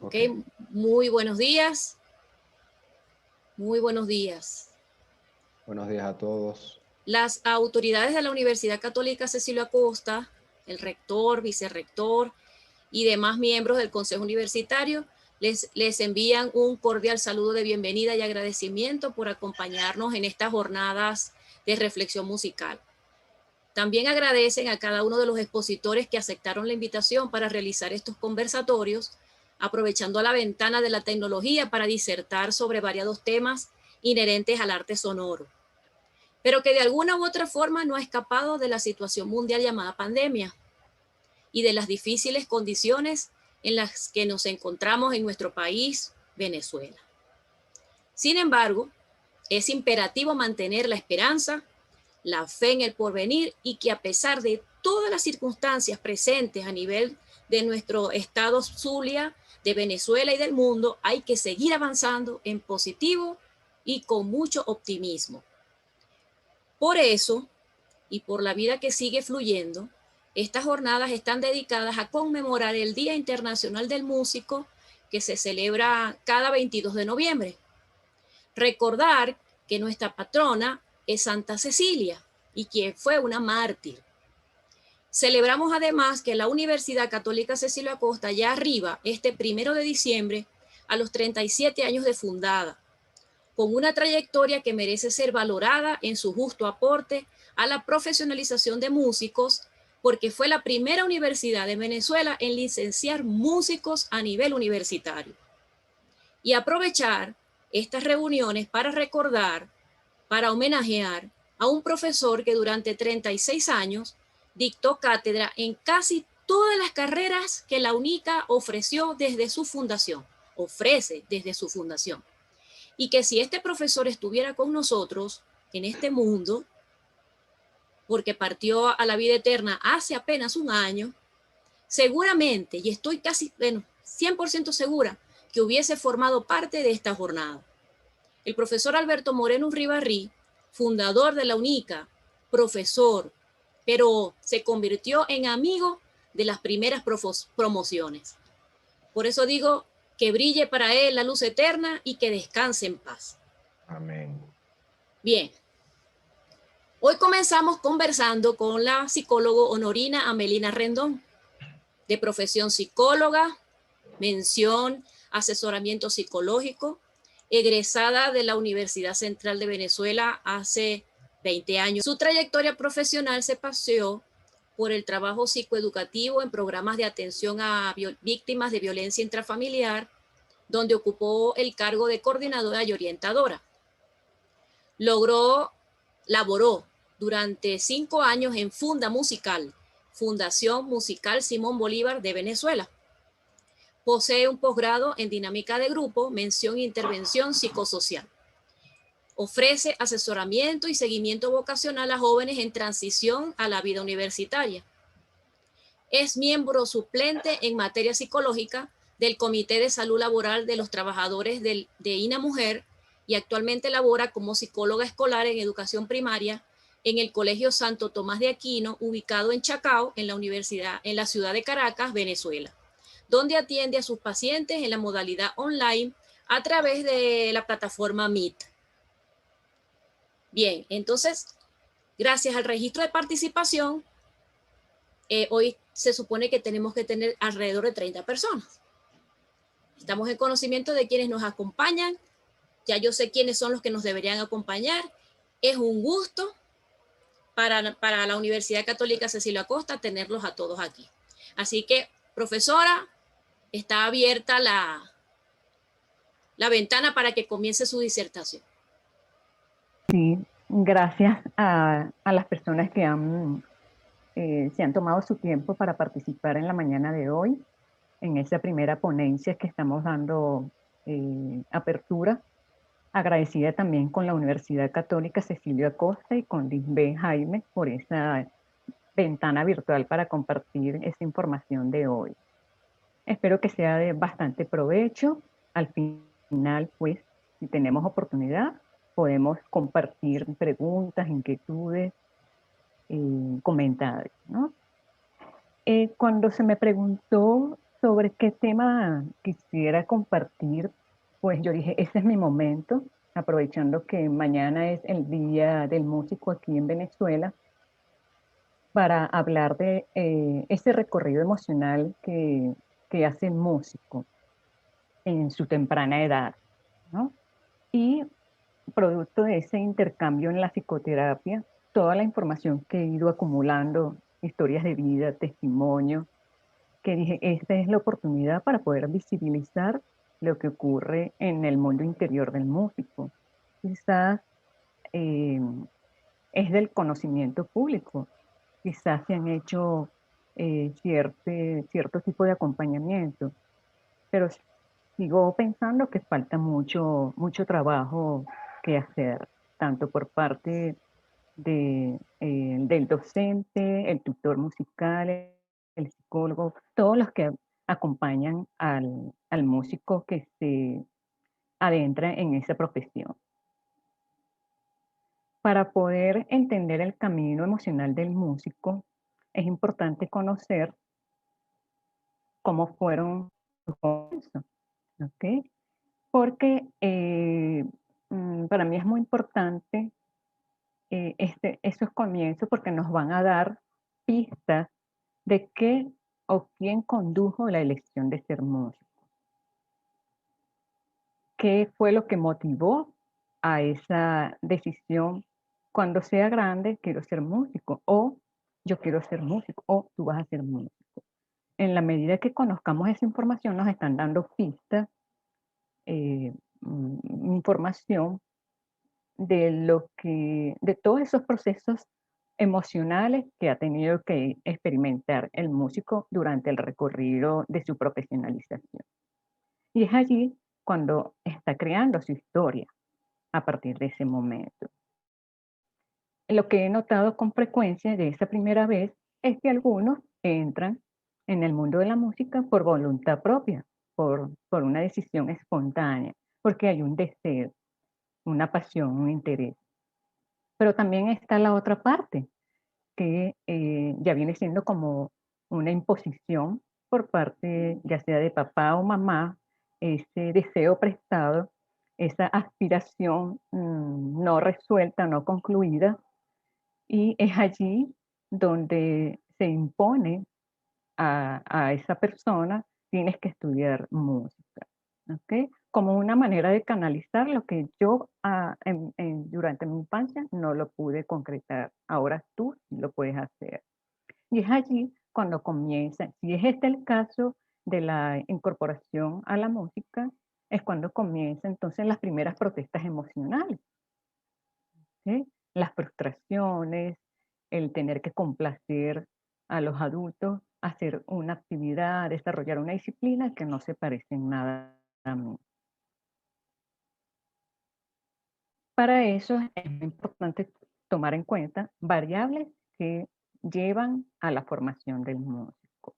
Ok, Ok, muy buenos días. Muy buenos días. buenos días a todos. Las autoridades de la Universidad Católica Cecilio Acosta, el rector, vicerrector y demás miembros del Consejo Universitario les envían un cordial saludo de bienvenida y agradecimiento por acompañarnos en estas jornadas de reflexión musical. También agradecen a cada uno de los expositores que aceptaron la invitación para realizar estos conversatorios, aprovechando la ventana de la tecnología para disertar sobre variados temas inherentes al arte sonoro, pero que de alguna u otra forma no ha escapado de la situación mundial llamada pandemia y de las difíciles condiciones en las que nos encontramos en nuestro país, Venezuela. Sin embargo, es imperativo mantener la esperanza, la fe en el porvenir y que a pesar de todas las circunstancias presentes a nivel de nuestro estado Zulia, de Venezuela y del mundo, hay que seguir avanzando en positivo y con mucho optimismo. Por eso, y por la vida que sigue fluyendo, estas jornadas están dedicadas a conmemorar el Día Internacional del Músico que se celebra cada 22 de noviembre. Recordar que nuestra patrona es Santa Cecilia y que fue una mártir. Celebramos además que la Universidad Católica Cecilio Acosta ya arriba este 1 de diciembre a los 37 años de fundada, con una trayectoria que merece ser valorada en su justo aporte a la profesionalización de músicos, porque fue la primera universidad de Venezuela en licenciar músicos a nivel universitario. Y aprovechar estas reuniones para recordar, para homenajear a un profesor que durante 36 años dictó cátedra en casi todas las carreras que la UNICA ofreció desde su fundación, ofrece desde su fundación. Y que si este profesor estuviera con nosotros en este mundo, porque partió a la vida eterna hace apenas un año, seguramente, y estoy casi, 100% segura, que hubiese formado parte de esta jornada. El profesor Alberto Moreno Urribarri, fundador de la UNICA, profesor, pero se convirtió en amigo de las primeras promociones. Por eso digo que brille para él la luz eterna y que descanse en paz. Amén. Bien, hoy comenzamos conversando con la psicóloga honorina Amelina Rendón, de profesión psicóloga, mención asesoramiento psicológico, egresada de la Universidad Central de Venezuela hace 20 años. Su trayectoria profesional se paseó por el trabajo psicoeducativo en programas de atención a víctimas de violencia intrafamiliar, donde ocupó el cargo de coordinadora y orientadora. Laboró durante 5 años en Funda Musical, Fundación Musical Simón Bolívar de Venezuela. Posee un posgrado en dinámica de grupo, mención e intervención psicosocial. Ofrece asesoramiento y seguimiento vocacional a jóvenes en transición a la vida universitaria. Es miembro suplente en materia psicológica del Comité de Salud Laboral de los Trabajadores de INA Mujer y actualmente labora como psicóloga escolar en educación primaria en el Colegio Santo Tomás de Aquino, ubicado en Chacao, en la ciudad de Caracas, Venezuela, donde atiende a sus pacientes en la modalidad online a través de la plataforma Meet. Bien, entonces, gracias al registro de participación, hoy se supone que tenemos que tener alrededor de 30 personas. Estamos en conocimiento de quienes nos acompañan, ya yo sé quiénes son los que nos deberían acompañar. Es un gusto para la Universidad Católica Cecilio Acosta tenerlos a todos aquí. Así que, profesora, está abierta la ventana para que comience su disertación. Sí, gracias a las personas que se han tomado su tiempo para participar en la mañana de hoy, en esa primera ponencia que estamos dando apertura. Agradecida también con la Universidad Católica Cecilio Acosta y con Lisbeth Jaime por esa ventana virtual para compartir esa información de hoy. Espero que sea de bastante provecho. Al final, pues, si tenemos oportunidad, podemos compartir preguntas, inquietudes, comentarios, ¿no? Cuando se me preguntó sobre qué tema quisiera compartir, pues yo dije, ese es mi momento, aprovechando que mañana es el Día del Músico aquí en Venezuela, para hablar de ese recorrido emocional que hace el músico en su temprana edad, ¿no? Y producto de ese intercambio en la psicoterapia, toda la información que he ido acumulando, historias de vida, testimonios, que dije, esta es la oportunidad para poder visibilizar lo que ocurre en el mundo interior del músico. Quizás eh, es del conocimiento público, quizás se han hecho cierto tipo de acompañamiento, pero sigo pensando que falta mucho trabajo que hacer, tanto por parte del docente, el tutor musical, el psicólogo, todos los que acompañan al músico que se adentra en esa profesión. Para poder entender el camino emocional del músico, es importante conocer cómo fueron sus comienzos, ¿ok? Porque para mí es muy importante esos comienzos porque nos van a dar pistas de qué o quién condujo la elección de ser músico. ¿Qué fue lo que motivó a esa decisión? Cuando sea grande, quiero ser músico, o yo quiero ser músico, o tú vas a ser músico. En la medida que conozcamos esa información, nos están dando pistas, información de todos esos procesos emocionales que ha tenido que experimentar el músico durante el recorrido de su profesionalización. Y es allí cuando está creando su historia a partir de ese momento. Lo que he notado con frecuencia de esa primera vez es que algunos entran en el mundo de la música por voluntad propia, por una decisión espontánea, porque hay un deseo, una pasión, un interés. Pero también está la otra parte, que ya viene siendo como una imposición por parte ya sea de papá o mamá, ese deseo prestado, esa aspiración no resuelta, no concluida, y es allí donde se impone a esa persona, tienes que estudiar música, ¿ok? Como una manera de canalizar lo que yo durante mi infancia no lo pude concretar. Ahora tú sí lo puedes hacer. Y es allí cuando comienza, si es este el caso de la incorporación a la música, es cuando comienza entonces las primeras protestas emocionales, ¿sí? Las frustraciones, el tener que complacer a los adultos, hacer una actividad, desarrollar una disciplina que no se parece en nada a mí. Para eso es muy importante tomar en cuenta variables que llevan a la formación del músico.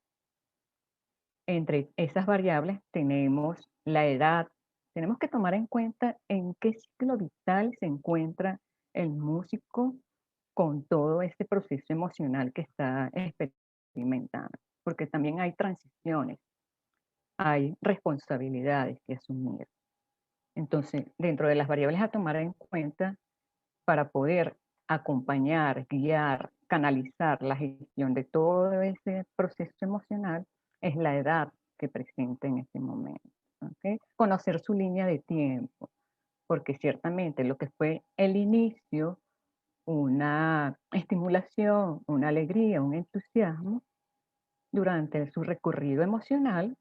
Entre esas variables tenemos la edad. Tenemos que tomar en cuenta en qué ciclo vital se encuentra el músico con todo este proceso emocional que está experimentando, porque también hay transiciones, hay responsabilidades que asumir. Entonces, dentro de las variables a tomar en cuenta para poder acompañar, guiar, canalizar la gestión de todo ese proceso emocional es la edad que presenta en ese momento. ¿Ok? Conocer su línea de tiempo, porque ciertamente lo que fue el inicio, una estimulación, una alegría, un entusiasmo, durante su recorrido emocional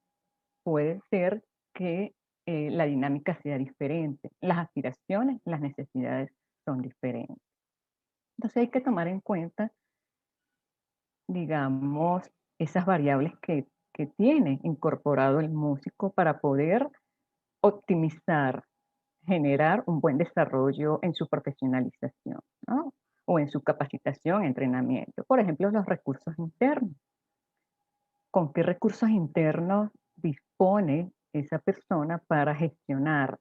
puede ser que la dinámica sea diferente, las aspiraciones, las necesidades son diferentes. Entonces hay que tomar en cuenta, digamos, esas variables que tiene incorporado el músico para poder optimizar, generar un buen desarrollo en su profesionalización, ¿no? O en su capacitación, entrenamiento. Por ejemplo, los recursos internos. ¿Con qué recursos internos dispone esa persona para gestionar,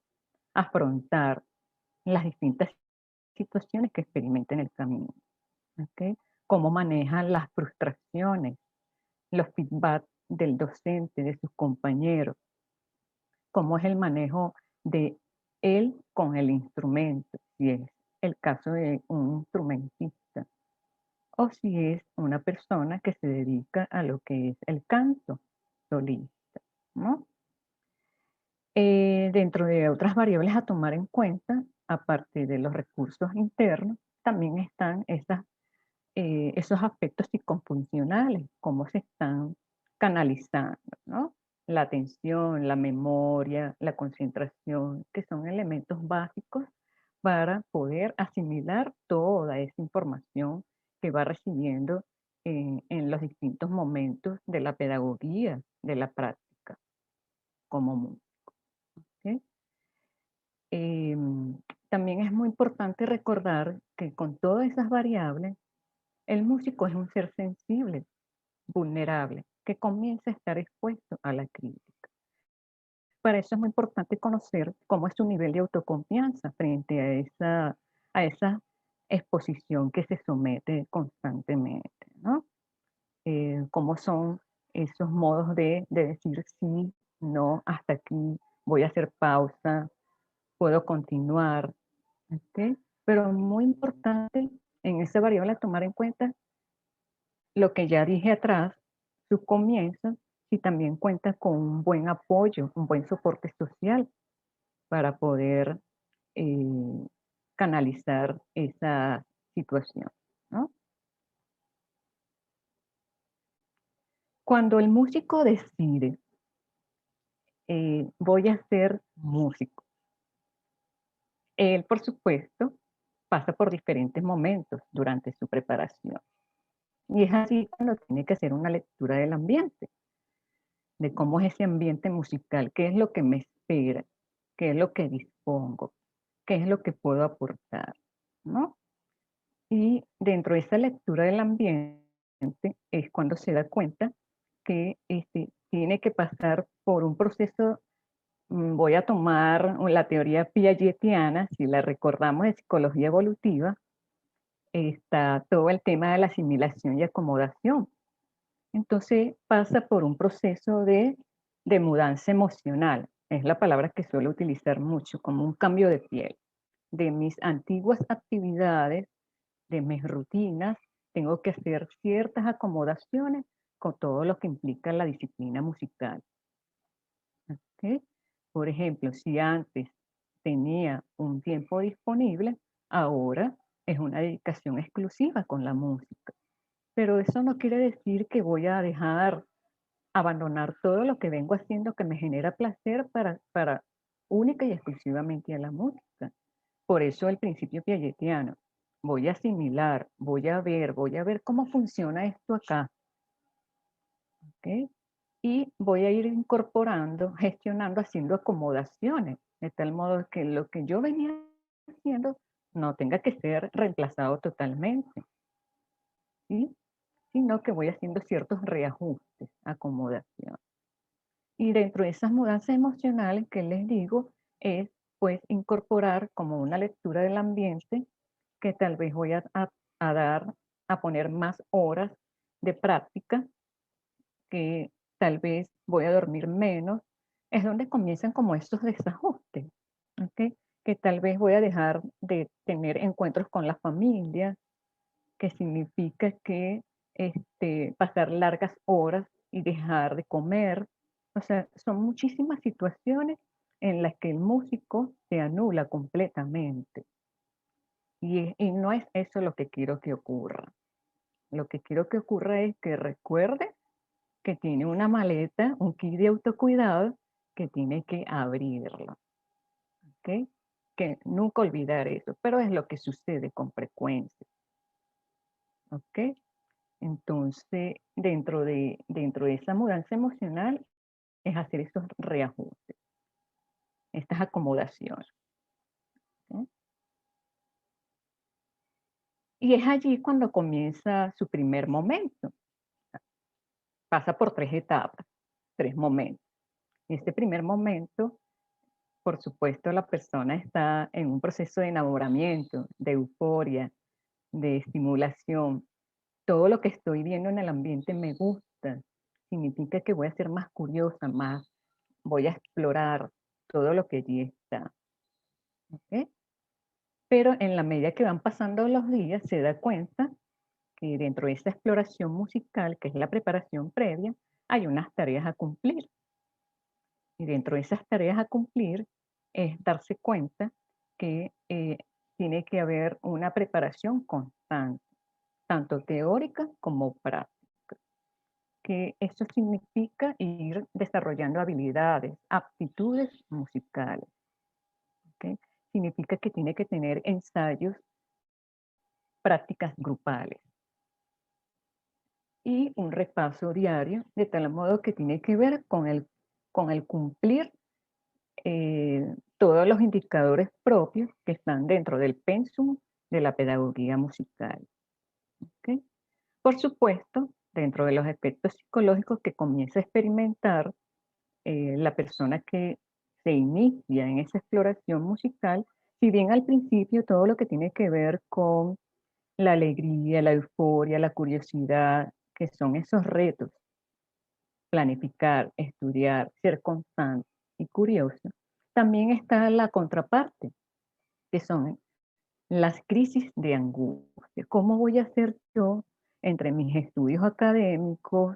afrontar las distintas situaciones que experimenta en el camino? ¿Ok? Cómo manejan las frustraciones, los feedback del docente, de sus compañeros, cómo es el manejo de él con el instrumento, si es el caso de un instrumentista, o si es una persona que se dedica a lo que es el canto solista, ¿no? Dentro de otras variables a tomar en cuenta, aparte de los recursos internos, también están esos aspectos psicofuncionales, cómo se están canalizando, ¿no? La atención, la memoria, la concentración, que son elementos básicos para poder asimilar toda esa información que va recibiendo en los distintos momentos de la pedagogía, de la práctica como músico. ¿Ok? Em, También es muy importante recordar que con todas esas variables, el músico es un ser sensible, vulnerable, que comienza a estar expuesto a la crítica. Para eso es muy importante conocer cómo es su nivel de autoconfianza frente a esa exposición que se somete constantemente, ¿no? Cómo son esos modos de decir sí, no, hasta aquí, voy a hacer pausa, puedo continuar, ¿ok? Pero muy importante en esa variable a tomar en cuenta lo que ya dije atrás, su comienzo, si también cuenta con un buen apoyo, un buen soporte social para poder eh, canalizar esa situación, ¿no? Cuando el músico decide, voy a ser músico, él, por supuesto, pasa por diferentes momentos durante su preparación. Y es así cuando tiene que hacer una lectura del ambiente, de cómo es ese ambiente musical, qué es lo que me espera, qué es lo que dispongo, qué es lo que puedo aportar, ¿no? Y dentro de esa lectura del ambiente es cuando se da cuenta que tiene que pasar por un proceso, voy a tomar la teoría piagetiana, si la recordamos de psicología evolutiva, está todo el tema de la asimilación y acomodación. Entonces pasa por un proceso de mudanza emocional, es la palabra que suelo utilizar mucho, como un cambio de piel. De mis antiguas actividades, de mis rutinas, tengo que hacer ciertas acomodaciones con todo lo que implica la disciplina musical. ¿Ok? Por ejemplo, si antes tenía un tiempo disponible, ahora es una dedicación exclusiva con la música. Pero eso no quiere decir que voy a abandonar todo lo que vengo haciendo que me genera placer para única y exclusivamente a la música. Por eso el principio piagetiano. Voy a asimilar, voy a ver cómo funciona esto acá. ¿Ok? Y voy a ir incorporando, gestionando, haciendo acomodaciones, de tal modo que lo que yo venía haciendo no tenga que ser reemplazado totalmente, ¿sí? Sino que voy haciendo ciertos reajustes, acomodación. Y dentro de esas mudanzas emocionales que les digo, es pues incorporar como una lectura del ambiente que tal vez voy a poner más horas de práctica, que tal vez voy a dormir menos, es donde comienzan como estos desajustes, ¿ok? Que tal vez voy a dejar de tener encuentros con la familia, que significa que pasar largas horas y dejar de comer. O sea, son muchísimas situaciones en las que el músico se anula completamente. Y no es eso lo que quiero que ocurra. Lo que quiero que ocurra es que recuerde que tiene una maleta, un kit de autocuidado, que tiene que abrirlo. ¿Ok? Que nunca olvidar eso, pero es lo que sucede con frecuencia. ¿Ok? Entonces, dentro de esa mudanza emocional es hacer esos reajustes, estas acomodaciones. ¿Sí? Y es allí cuando comienza su primer momento. Pasa por 3 etapas, 3 momentos. En este primer momento, por supuesto, la persona está en un proceso de enamoramiento, de euforia, de estimulación. Todo lo que estoy viendo en el ambiente me gusta. significa que voy a ser más curiosa, más voy a explorar todo lo que allí está. ¿Ok? Pero en la medida que van pasando los días, se da cuenta que dentro de esa exploración musical, que es la preparación previa, hay unas tareas a cumplir. Y dentro de esas tareas a cumplir es darse cuenta que tiene que haber una preparación constante, tanto teórica como práctica. Que eso significa ir desarrollando habilidades, aptitudes musicales. ¿Ok? Significa que tiene que tener ensayos, prácticas grupales y un repaso diario, de tal modo que tiene que ver con el cumplir todos los indicadores propios que están dentro del pensum de la pedagogía musical. ¿Ok? Por supuesto, dentro de los aspectos psicológicos que comienza a experimentar la persona que se inicia en esa exploración musical, si bien al principio todo lo que tiene que ver con la alegría, la euforia, la curiosidad, que son esos retos, planificar, estudiar, ser constante y curioso, también está la contraparte, que son las crisis de angustia. ¿Cómo voy a hacer yo entre mis estudios académicos,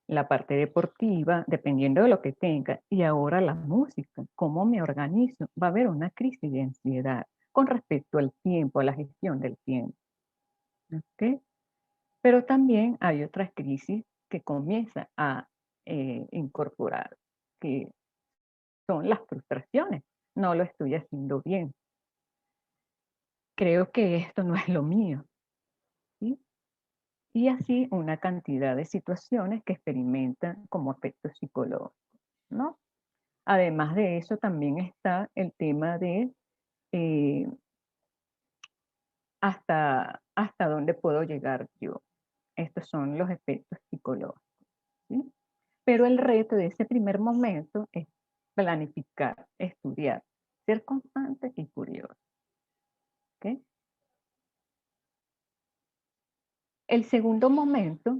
la parte deportiva, dependiendo de lo que tenga, y ahora la música? ¿Cómo me organizo? Va a haber una crisis de ansiedad con respecto al tiempo, a la gestión del tiempo. ¿Ok? Pero también hay otras crisis que comienza a incorporar, que son las frustraciones. No lo estoy haciendo bien. Creo que esto no es lo mío. ¿Sí? Y así una cantidad de situaciones que experimentan como efectos psicológicos, ¿no? Además de eso, también está el tema de eh, hasta dónde puedo llegar yo. Estos son los efectos psicológicos. ¿Sí? Pero el reto de ese primer momento es planificar, estudiar, ser constante y curioso. ¿Ok? El segundo momento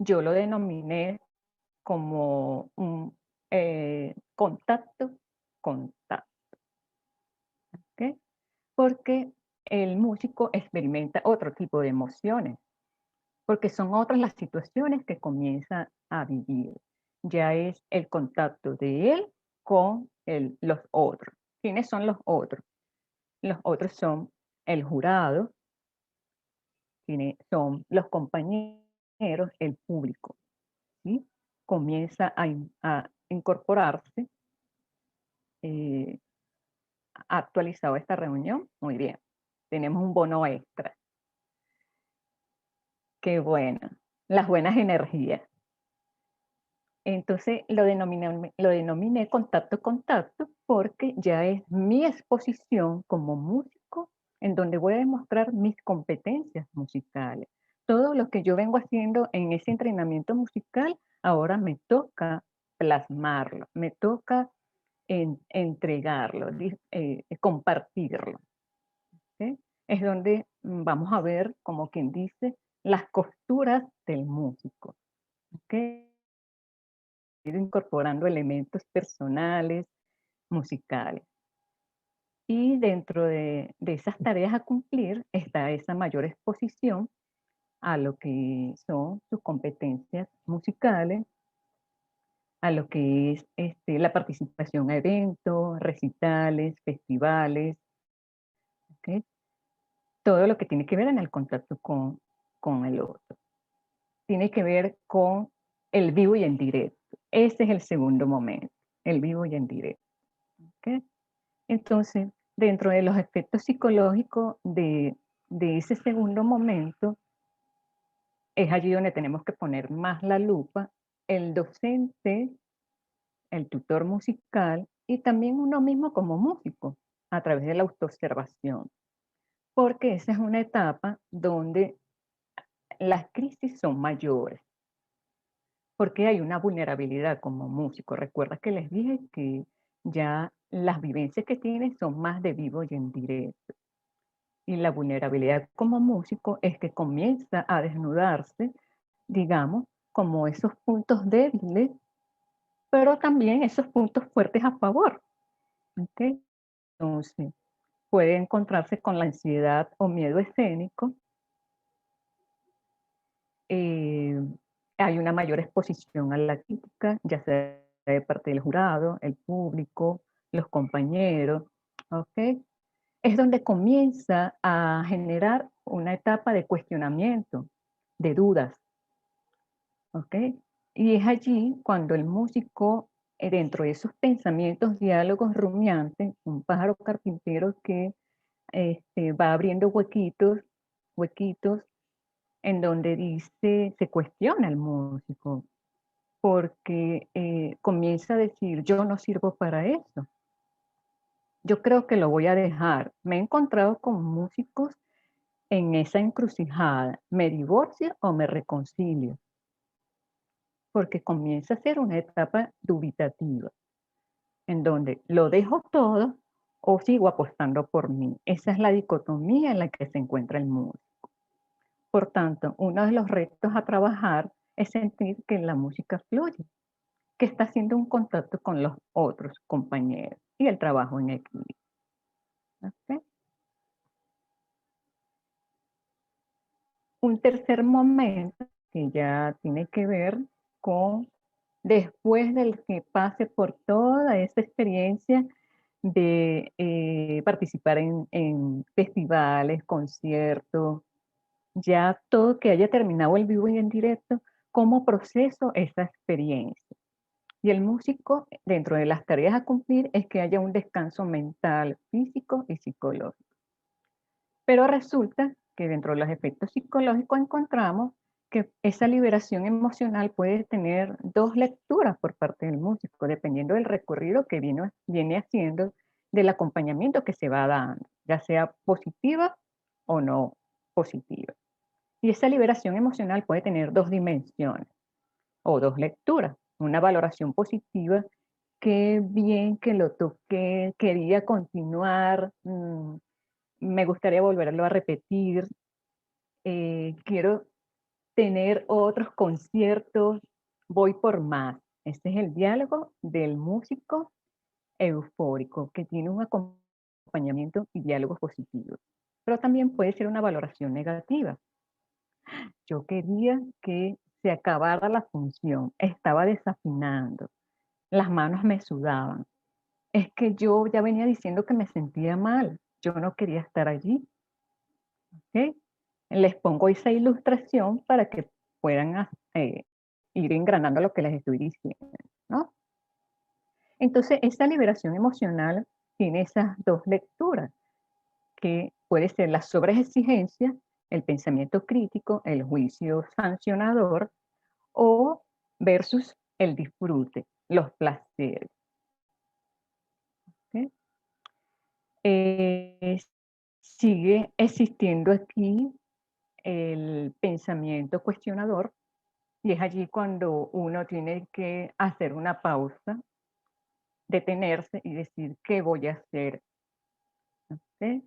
yo lo denominé como un contacto, contacto. ¿Ok? Porque el músico experimenta otro tipo de emociones, porque son otras las situaciones que comienza a vivir. Ya es el contacto de él con los otros. ¿Quiénes son los otros? Los otros son el jurado, son los compañeros, el público. ¿Sí? Comienza a incorporarse. ¿Ha actualizado esta reunión? Muy bien. Tenemos un bono extra. Qué bueno. Las buenas energías. Entonces lo denominé contacto porque ya es mi exposición como músico en donde voy a demostrar mis competencias musicales. Todo lo que yo vengo haciendo en ese entrenamiento musical, ahora me toca plasmarlo, me toca entregarlo, compartirlo. ¿Sí? Es donde vamos a ver, como quien dice, las costuras del músico. ¿Okay? Ido incorporando elementos personales, musicales. Y dentro de esas tareas a cumplir está esa mayor exposición a lo que son sus competencias musicales, a lo que es la participación a eventos, recitales, festivales, ¿ok? Todo lo que tiene que ver en el contacto con el otro. Tiene que ver con el vivo y en directo. Ese es el segundo momento, el vivo y en directo. ¿Ok? Entonces, dentro de los efectos psicológicos de ese segundo momento, es allí donde tenemos que poner más la lupa, el docente, el tutor musical y también uno mismo como músico, a través de la autoobservación, porque esa es una etapa donde las crisis son mayores, porque hay una vulnerabilidad como músico. Recuerda que les dije que ya las vivencias que tienes son más de vivo y en directo. Y la vulnerabilidad como músico es que comienza a desnudarse, digamos, como esos puntos débiles, pero también esos puntos fuertes a favor. ¿Ok? Entonces, puede encontrarse con la ansiedad o miedo escénico. eh, Hay una mayor exposición a la crítica, ya sea de parte del jurado, el público, los compañeros. ¿Ok? Es donde comienza a generar una etapa de cuestionamiento, de dudas. ¿Ok? Y es allí cuando el músico, dentro de esos pensamientos, diálogos rumiantes, un pájaro carpintero que va abriendo huequitos, huequitos, en donde dice, se cuestiona el músico, porque comienza a decir, yo no sirvo para eso, yo creo que lo voy a dejar. Me he encontrado con músicos en esa encrucijada, ¿me divorcio o me reconcilio? Porque comienza a ser una etapa dubitativa, en donde lo dejo todo o sigo apostando por mí. Esa es la dicotomía en la que se encuentra el músico. Por tanto, uno de los retos a trabajar es sentir que la música fluye, que está haciendo un contacto con los otros compañeros y el trabajo en equipo. ¿Ok? Un tercer momento que ya tiene que ver con después del que pase por toda esta experiencia de participar en festivales, conciertos, ya todo que haya terminado el vivo y en directo, cómo proceso esa experiencia. Y el músico, dentro de las tareas a cumplir, es que haya un descanso mental, físico y psicológico. Pero resulta que dentro de los efectos psicológicos encontramos que esa liberación emocional puede tener dos lecturas por parte del músico, dependiendo del recorrido que viene haciendo, del acompañamiento que se va dando, ya sea positiva o no positiva. Y esa liberación emocional puede tener dos dimensiones o dos lecturas. Una valoración positiva, qué bien que lo toqué, quería continuar, me gustaría volverlo a repetir, quiero tener otros conciertos, voy por más. Este es el diálogo del músico eufórico, que tiene un acompañamiento y diálogos positivos. Pero también puede ser una valoración negativa. Yo quería que se acabara la función, estaba desafinando, las manos me sudaban. Es que yo ya venía diciendo que me sentía mal, yo no quería estar allí. ¿Ok? Les pongo esa ilustración para que puedan ir engranando lo que les estoy diciendo, ¿no? Entonces, esa liberación emocional tiene esas dos lecturas, que puede ser la sobreexigencia, el pensamiento crítico, el juicio sancionador, o versus el disfrute, los placeres. ¿Ok? Eh, Sigue existiendo aquí el pensamiento cuestionador, y es allí cuando uno tiene que hacer una pausa, detenerse y decir, ¿qué voy a hacer? ¿Ok?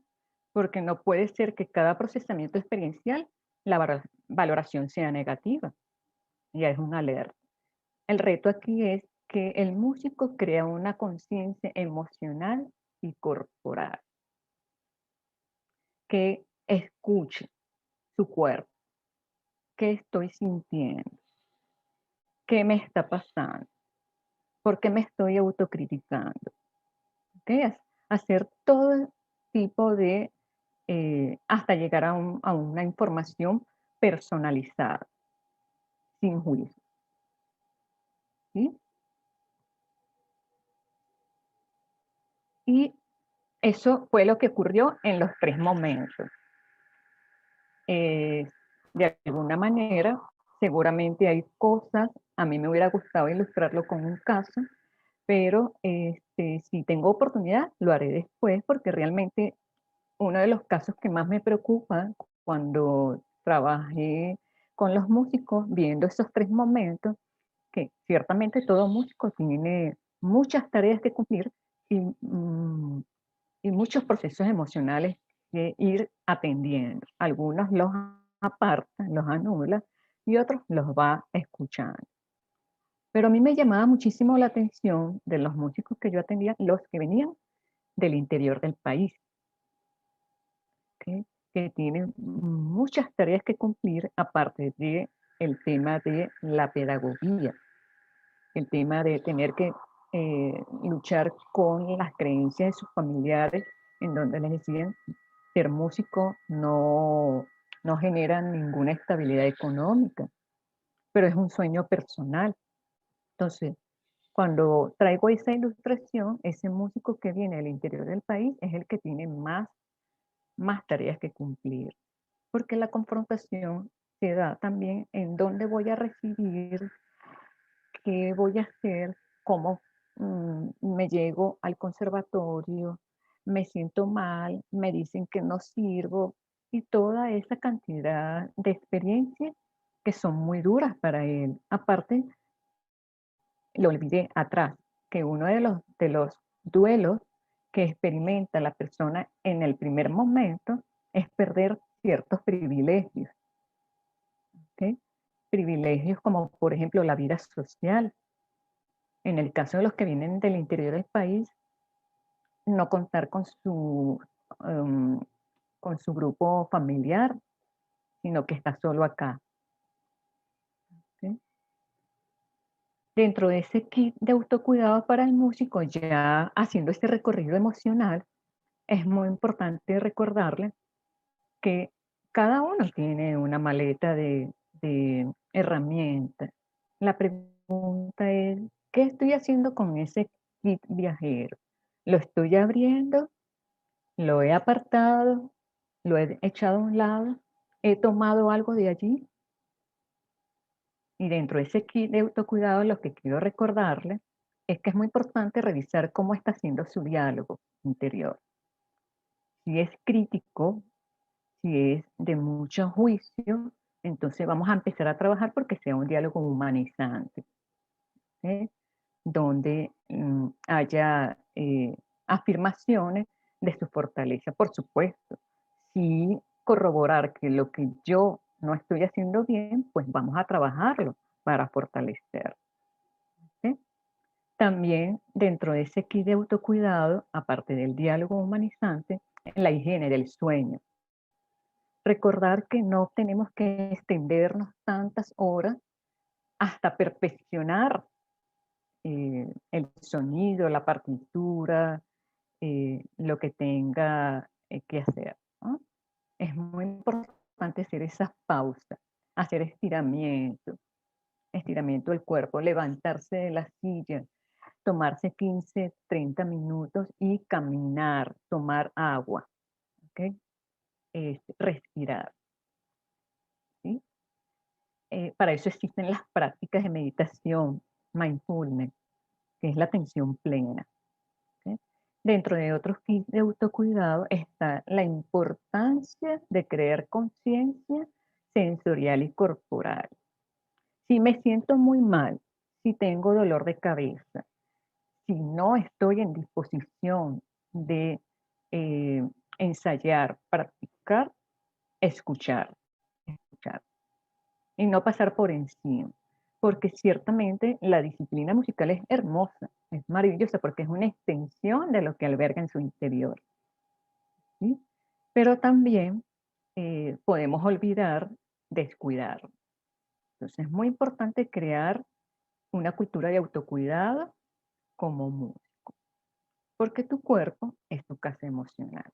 Porque no puede ser que cada procesamiento experiencial la valoración sea negativa. Ya es un alerta. El reto aquí es que el músico crea una conciencia emocional y corporal, que escuche su cuerpo, qué estoy sintiendo, qué me está pasando, por qué me estoy autocriticando. ¿Okay? Hacer todo tipo de, hasta llegar a una información personalizada, sin juicio. ¿Sí? Y eso fue lo que ocurrió en los tres momentos. De alguna manera, seguramente hay cosas, a mí me hubiera gustado ilustrarlo con un caso, pero si tengo oportunidad, lo haré después, porque realmente uno de los casos que más me preocupa cuando trabajé con los músicos, viendo esos tres momentos, que ciertamente todo músico tiene muchas tareas que cumplir y, y muchos procesos emocionales que ir atendiendo. Algunos los aparta, los anula, y otros los va escuchando. Pero a mí me llamaba muchísimo la atención de los músicos que yo atendía, los que venían del interior del país, ¿ok? Que tienen muchas tareas que cumplir aparte de el tema de la pedagogía, el tema de tener que luchar con las creencias de sus familiares, en donde les decían ser músico no genera ninguna estabilidad económica, pero es un sueño personal. Entonces, cuando traigo esa ilustración, ese músico que viene del interior del país es el que tiene más tareas que cumplir, porque la confrontación se da también en dónde voy a recibir, qué voy a hacer, cómo me llego al conservatorio, me siento mal, me dicen que no sirvo y toda esa cantidad de experiencias que son muy duras para él. Aparte, lo olvidé atrás, que uno de los duelos que experimenta la persona en el primer momento es perder ciertos privilegios, ¿ok? Privilegios como, por ejemplo, la vida social. En el caso de los que vienen del interior del país, no contar em, con su grupo familiar, sino que está solo acá, ¿ok? Dentro de ese kit de autocuidado para el músico, ya haciendo este recorrido emocional, es muy importante recordarle que cada uno tiene una maleta de herramientas. La pregunta es, ¿qué estoy haciendo con ese kit viajero? ¿Lo estoy abriendo? ¿Lo he apartado? ¿Lo he echado a un lado? ¿He tomado algo de allí? Y dentro de ese kit de autocuidado, lo que quiero recordarle es que es muy importante revisar cómo está haciendo su diálogo interior. Si es crítico, si es de mucho juicio, entonces vamos a empezar a trabajar porque sea un diálogo humanizante, ¿sí? Donde haya afirmaciones de su fortaleza, por supuesto. Si corroborar que lo que yo no estoy haciendo bien, pues vamos a trabajarlo para fortalecer, ¿sí? También dentro de ese kit de autocuidado, aparte del diálogo humanizante, la higiene del sueño. Recordar que no tenemos que extendernos tantas horas hasta perfeccionar el sonido, la partitura, lo que tenga que hacer, ¿no? Es muy importante hacer esas pausas, hacer estiramiento del cuerpo, levantarse de la silla, tomarse 15, 30 minutos y caminar, tomar agua, ¿ok? Respirar, ¿sí? Para eso existen las prácticas de meditación, mindfulness, que es la atención plena, ¿ok? Dentro de otros kits de autocuidado está la importancia de crear conciencia sensorial y corporal. Si me siento muy mal, si tengo dolor de cabeza, si no estoy en disposición de eh, ensayar, practicar, escuchar, escuchar y no pasar por encima, porque ciertamente la disciplina musical es hermosa, es maravillosa porque es una extensión de lo que alberga en su interior, ¿sí? Pero también podemos olvidar descuidar. Entonces es muy importante crear una cultura de autocuidado como músico, porque tu cuerpo es tu casa emocional,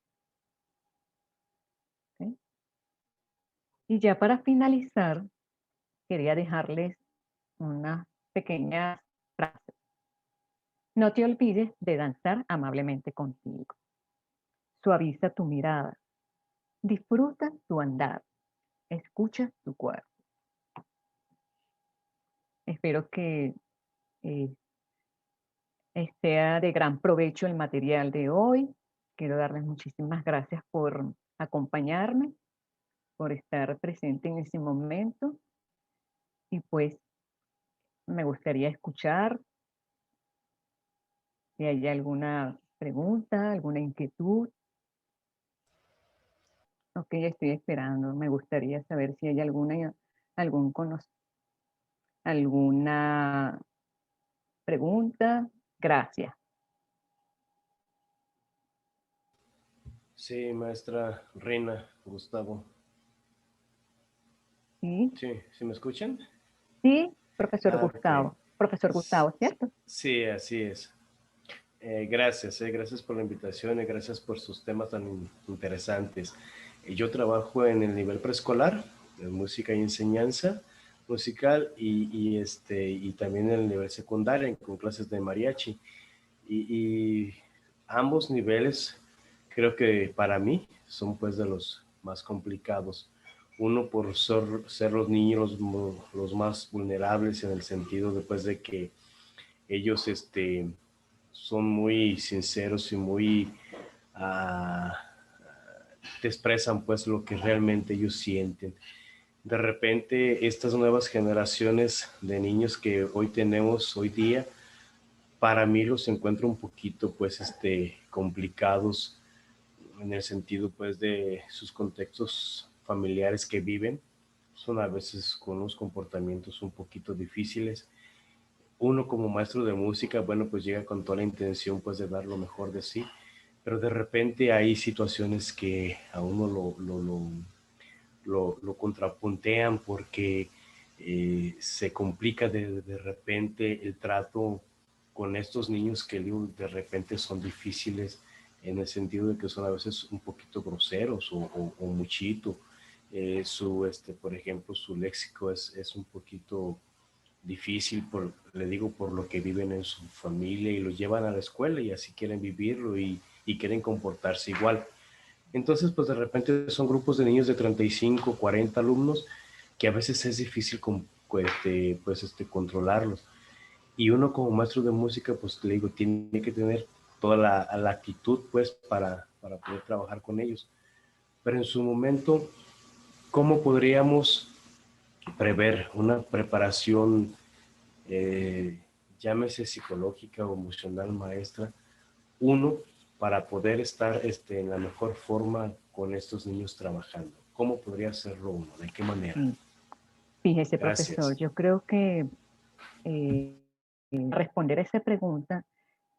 ¿sí? Y ya para finalizar, quería dejarles unas pequeñas frases. No te olvides de danzar amablemente contigo. Suaviza tu mirada. Disfruta tu andar. Escucha tu cuerpo. Espero que eh, sea de gran provecho el material de hoy. Quiero darles muchísimas gracias por acompañarme, por estar presente en ese momento. Y pues me gustaría escuchar si hay alguna pregunta, alguna inquietud. Ok, estoy esperando. Me gustaría saber si hay alguna ¿Algún ¿Alguna pregunta? Gracias. Sí, maestra Reina, Gustavo. Sí, ¿Sí me escuchan? sí, profesor Ok. Gustavo. Profesor Gustavo, ¿cierto? Sí, así es. Gracias por la invitación y gracias por sus temas tan interesantes. Yo trabajo en el nivel preescolar, en música y enseñanza musical y también en el nivel secundario con clases de mariachi. Y ambos niveles creo que para mí son pues de los más complicados. Uno por ser los niños los más vulnerables en el sentido después de que ellos son muy sinceros y muy te expresan pues lo que realmente ellos sienten. De repente estas nuevas generaciones de niños que hoy tenemos hoy día, para mí los encuentro un poquito pues complicados en el sentido pues de sus contextos familiares que viven. Son a veces con unos comportamientos un poquito difíciles. Uno como maestro de música, bueno, pues llega con toda la intención pues de dar lo mejor de sí, pero de repente hay situaciones que a uno lo contrapuntean porque se complica de repente el trato con estos niños que de repente son difíciles en el sentido de que son a veces un poquito groseros o muchito. Por ejemplo, su léxico es un poquito difícil, le digo, por lo que viven en su familia y los llevan a la escuela y así quieren vivirlo y quieren comportarse igual. Entonces, pues de repente son grupos de niños de 35, 40 alumnos que a veces es difícil controlarlos. Y uno como maestro de música, pues le digo, tiene que tener toda la actitud pues para poder trabajar con ellos. Pero en su momento, ¿cómo podríamos prever una preparación, llámese psicológica o emocional, maestra, uno, para poder estar en la mejor forma con estos niños trabajando? ¿Cómo podría hacerlo uno? ¿De qué manera? Sí. Fíjese, profesor, Gracias. yo creo que responder esa pregunta,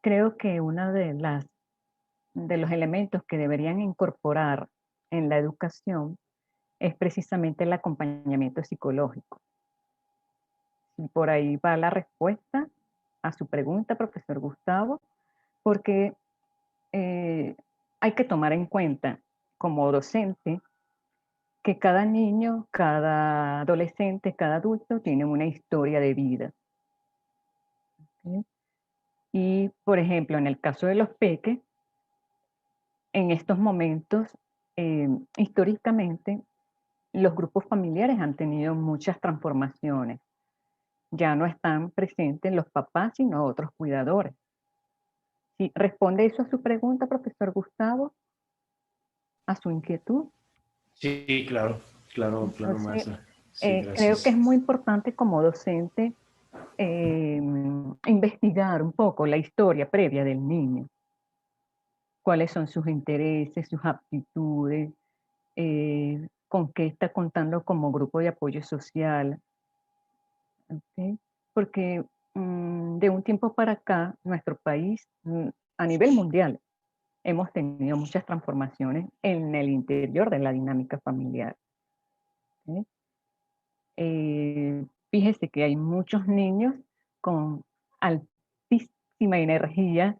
creo que uno de los elementos que deberían incorporar en la educación es precisamente el acompañamiento psicológico. Y por ahí va la respuesta a su pregunta, profesor Gustavo, porque hay que tomar en cuenta como docente que cada niño, cada adolescente, cada adulto tiene una historia de vida. ¿Sí? Y, por ejemplo, en el caso de los peques, en estos momentos, históricamente, los grupos familiares han tenido muchas transformaciones. Ya no están presentes los papás, sino otros cuidadores. ¿Sí? ¿Responde eso a su pregunta, profesor Gustavo? ¿A su inquietud? Sí, claro, Entonces, maestra. Sí, creo que gracias. es muy importante como docente investigar un poco la historia previa del niño. Cuáles son sus intereses, sus aptitudes, con qué está contando como grupo de apoyo social. ¿Ok? Porque de un tiempo para acá, nuestro país, a nivel mundial, hemos tenido muchas transformaciones en el interior de la dinámica familiar. ¿Ok? Fíjese que hay muchos niños con altísima energía,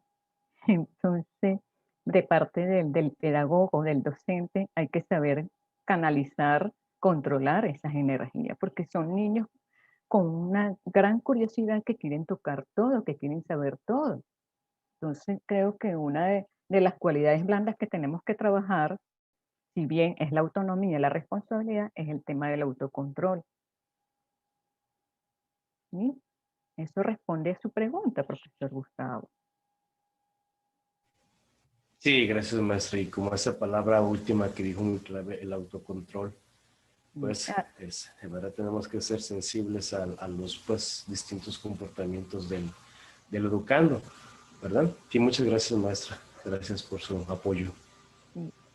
entonces de parte del pedagogo, del docente, hay que saber canalizar, controlar esas energías, porque son niños con una gran curiosidad que quieren tocar todo, que quieren saber todo. Entonces creo que una de las cualidades blandas que tenemos que trabajar, si bien es la autonomía y la responsabilidad, es el tema del autocontrol. ¿Sí? Eso responde a su pregunta, profesor Gustavo. Sí, gracias, maestra. Y como esa palabra última que dijo muy clave, el autocontrol, pues Ah, de verdad tenemos que ser sensibles a los pues distintos comportamientos del educando, ¿verdad? Sí, muchas gracias, maestra. Gracias por su apoyo.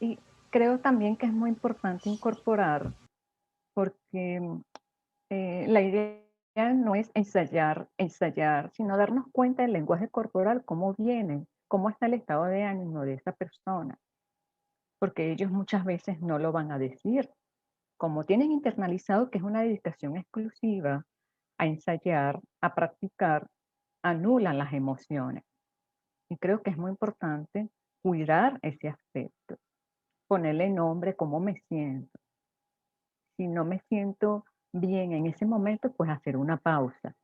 y creo también que es muy importante incorporar, porque la idea no es ensayar, sino darnos cuenta del lenguaje corporal, cómo viene, cómo está el estado de ánimo de esa persona, porque ellos muchas veces no lo van a decir. Como tienen internalizado que es una dedicación exclusiva a ensayar, a practicar, anulan las emociones. Y creo que es muy importante cuidar ese aspecto, ponerle nombre, cómo me siento. Si no me siento bien en ese momento, pues hacer una pausa.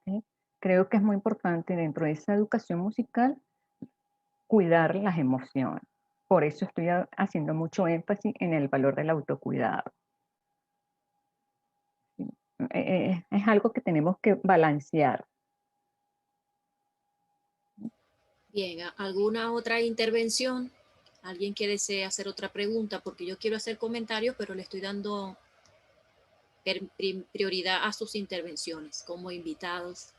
¿Sí? Creo que es muy importante dentro de esa educación musical cuidar las emociones. Por eso estoy haciendo mucho énfasis en el valor del autocuidado. ¿Sí? Es algo que tenemos que balancear. Bien, ¿alguna otra intervención? ¿Alguien que desee hacer otra pregunta? Porque yo quiero hacer comentarios, pero le estoy dando prioridad a sus intervenciones como invitados.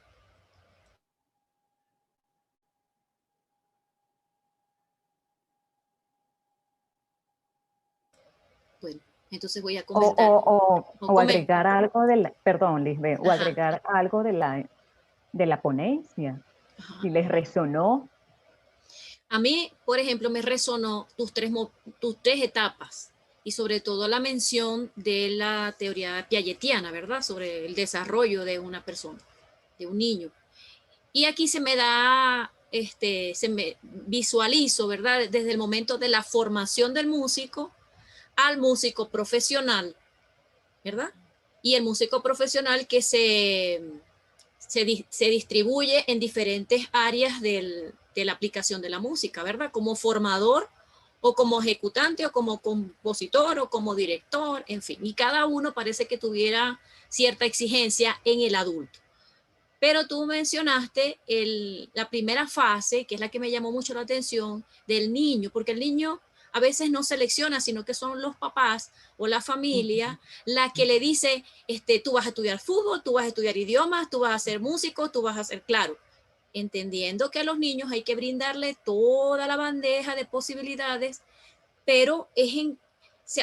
Bueno, entonces voy a comentar. O agregar algo de la, perdón, Lisbeth, o Ajá. agregar algo de la ponencia, Ajá. si les resonó. A mí, por ejemplo, me resonó tus tres etapas y sobre todo la mención de la teoría piagetiana, ¿verdad? Sobre el desarrollo de una persona, de un niño. Y aquí se me da, se me visualizo, ¿verdad? Desde el momento de la formación del músico al músico profesional, ¿verdad? Y el músico profesional que se distribuye en diferentes áreas de la aplicación de la música, ¿verdad? Como formador o como ejecutante o como compositor o como director, en fin. Y cada uno parece que tuviera cierta exigencia en el adulto. Pero tú mencionaste la primera fase, que es la que me llamó mucho la atención, del niño, porque el niño a veces no selecciona, sino que son los papás o la familia la que le dice, tú vas a estudiar fútbol, tú vas a estudiar idiomas, tú vas a ser músico, tú vas a ser, claro, entendiendo que a los niños hay que brindarle toda la bandeja de posibilidades, pero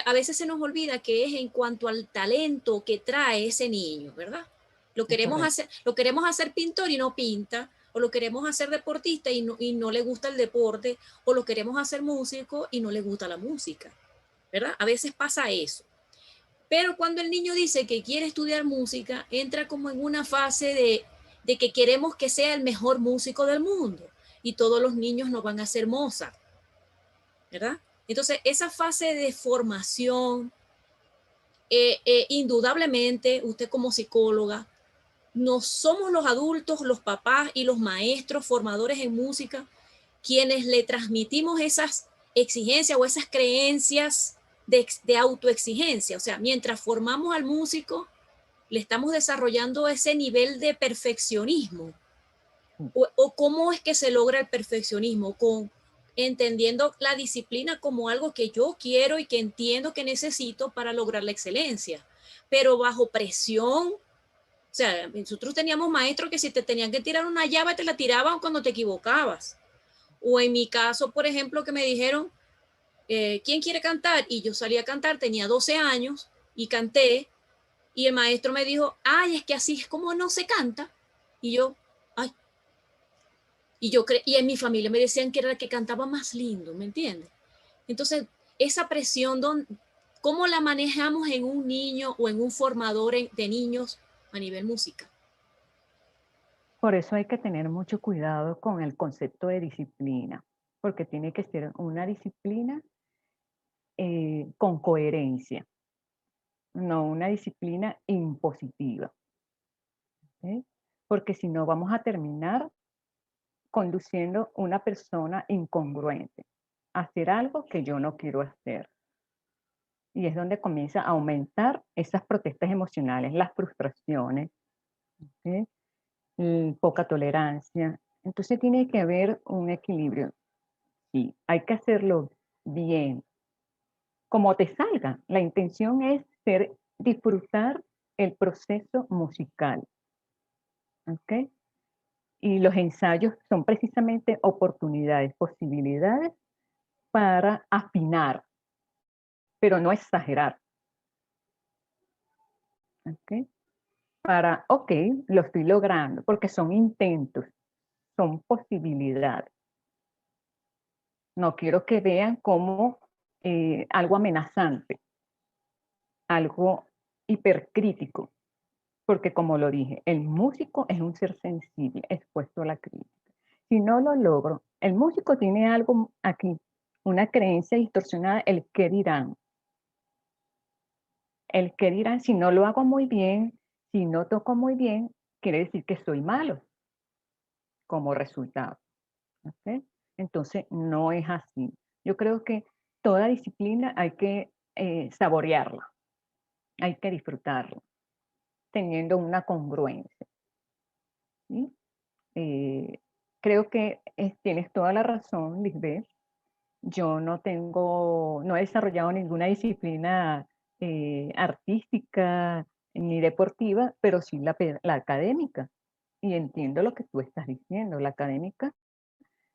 a veces se nos olvida que es en cuanto al talento que trae ese niño, ¿verdad? Lo queremos hacer pintor y no pinta, o lo queremos hacer deportista y no le gusta el deporte, o lo queremos hacer músico y no le gusta la música, ¿verdad? A veces pasa eso. Pero cuando el niño dice que quiere estudiar música, entra como en una fase de que queremos que sea el mejor músico del mundo, y todos los niños no van a ser Mozart, ¿verdad? Entonces, esa fase de formación, indudablemente, usted como psicóloga, no somos los adultos, los papás y los maestros formadores en música quienes le transmitimos esas exigencias o esas creencias de autoexigencia. O sea, mientras formamos al músico, le estamos desarrollando ese nivel de perfeccionismo. O cómo es que se logra el perfeccionismo, entendiendo la disciplina como algo que yo quiero y que entiendo que necesito para lograr la excelencia, pero bajo presión. O sea, nosotros teníamos maestros que si te tenían que tirar una llave, te la tiraban cuando te equivocabas. O en mi caso, por ejemplo, que me dijeron, ¿quién quiere cantar? Y yo salí a cantar, tenía 12 años y canté, y el maestro me dijo, ay, es que así es como no se canta. Y yo, ay, y en mi familia me decían que era la que cantaba más lindo, ¿me entiendes? Entonces, esa presión, ¿cómo la manejamos en un niño o en un formador de niños a nivel música? Por eso hay que tener mucho cuidado con el concepto de disciplina, porque tiene que ser una disciplina con coherencia, no una disciplina impositiva. ¿Sí? Porque si no vamos a terminar conduciendo una persona incongruente a hacer algo que yo no quiero hacer. Y es donde comienza a aumentar esas protestas emocionales, las frustraciones, ¿sí? Poca tolerancia. Entonces tiene que haber un equilibrio. Sí, hay que hacerlo bien, como te salga. La intención es disfrutar el proceso musical. ¿Ok? Y los ensayos son precisamente oportunidades, posibilidades para afinar, pero no exagerar. ¿ok? Para, ok, lo estoy logrando, porque son intentos, son posibilidades. No quiero que vean como algo amenazante, algo hipercrítico, porque como lo dije, el músico es un ser sensible, expuesto a la crítica. Si no lo logro, el músico tiene algo aquí, una creencia distorsionada, el qué dirán. El qué dirán, si no lo hago muy bien, si no toco muy bien, quiere decir que soy malo como resultado. ¿Ok? Entonces, no es así. Yo creo que toda disciplina hay que saborearla, hay que disfrutarla, teniendo una congruencia. ¿Sí? Creo que tienes toda la razón, Lisbeth. Yo no he desarrollado ninguna disciplina artística ni deportiva, pero sí la académica. Y entiendo lo que tú estás diciendo, la académica,